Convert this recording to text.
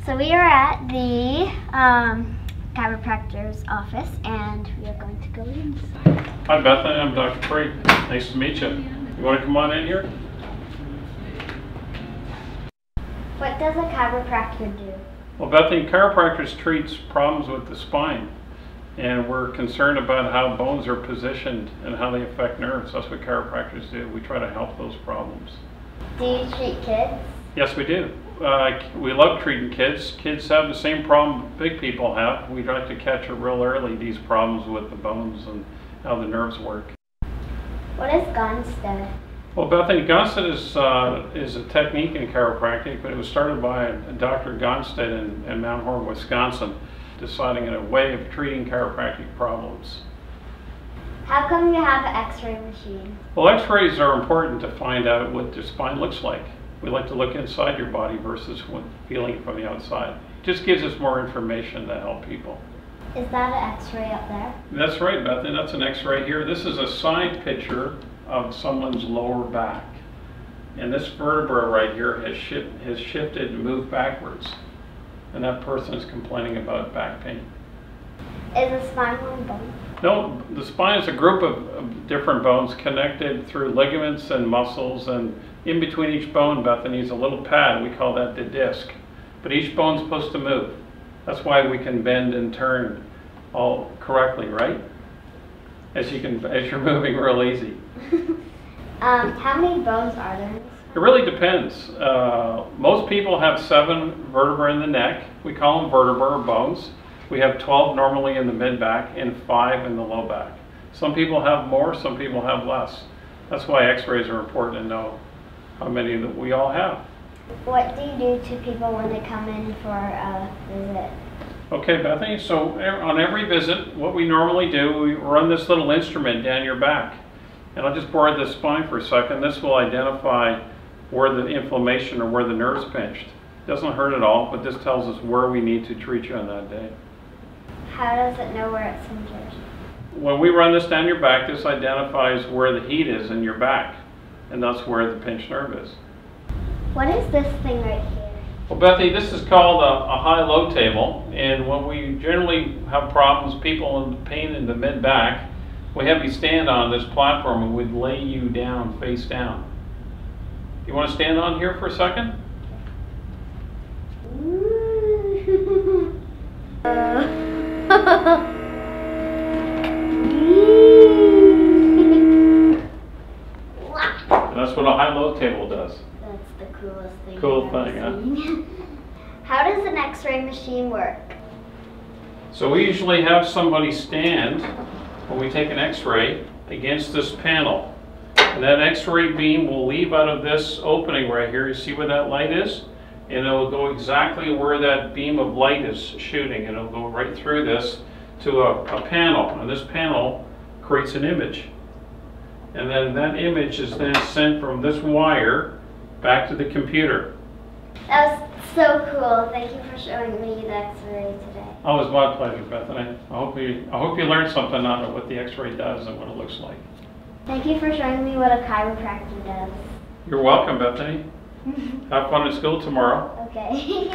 So we are at the chiropractor's office and we are going to go inside. Hi Bethany, I'm Dr. Prii. Nice to meet you. You want to come on in here? What does a chiropractor do? Well, Bethany, chiropractors treats problems with the spine, and we're concerned about how bones are positioned and how they affect nerves. That's what chiropractors do. We try to help those problems. Do you treat kids? Yes, we do. We love treating kids. Kids have the same problem big people have. We like to catch it real early, these problems with the bones and how the nerves work. What is Gonstead? Well, Bethany, Gonstead is a technique in chiropractic, but it was started by Dr. Gonstead in Mount Horn, Wisconsin, deciding on a way of treating chiropractic problems. How come you have an x-ray machine? Well, x-rays are important to find out what your spine looks like. We like to look inside your body versus feeling it from the outside. It just gives us more information to help people. Is that an x-ray up there? That's right, Bethany. That's an x-ray here. This is a side picture of someone's lower back. And this vertebra right here has shifted and moved backwards. And that person is complaining about back pain. Is the spine one bone? No, the spine is a group of different bones connected through ligaments and muscles, and in between each bone, Bethany, is a little pad. We call that the disc. But each bone's supposed to move. That's why we can bend and turn all correctly, right? As you're moving real easy. How many bones are there? It really depends. Most people have 7 vertebrae in the neck. We call them vertebrae or bones. We have 12 normally in the mid-back and 5 in the low back. Some people have more, some people have less. That's why x-rays are important to know how many that we all have. What do you do to people when they come in for a visit? Okay, Bethany, so on every visit, what we normally do, we run this little instrument down your back. And I'll just bore the spine for a second. This will identify where the inflammation or where the nerve's pinched. It doesn't hurt at all, but this tells us where we need to treat you on that day. How does it know where it's injured? When we run this down your back, this identifies where the heat is in your back, and that's where the pinched nerve is. What is this thing right here? Well, Bethany, this is called a high-low table, and when we generally have problems, people in pain in the mid-back, we have you stand on this platform and we'd lay you down, face down. You want to stand on here for a second? That's what a high-low table does. That's the coolest thing. Cool thing, huh? How does an x-ray machine work? So we usually have somebody stand when we take an x-ray against this panel. And that x-ray beam will leave out of this opening right here. You see where that light is? And it will go exactly where that beam of light is shooting. And it'll go right through this to a panel. And this panel creates an image. And then that image is then sent from this wire back to the computer. That was so cool. Thank you for showing me the x-ray today. Oh, it was my pleasure, Bethany. I hope you learned something out of what the x-ray does and what it looks like. Thank you for showing me what a chiropractor does. You're welcome, Bethany. Have fun at school tomorrow. Okay.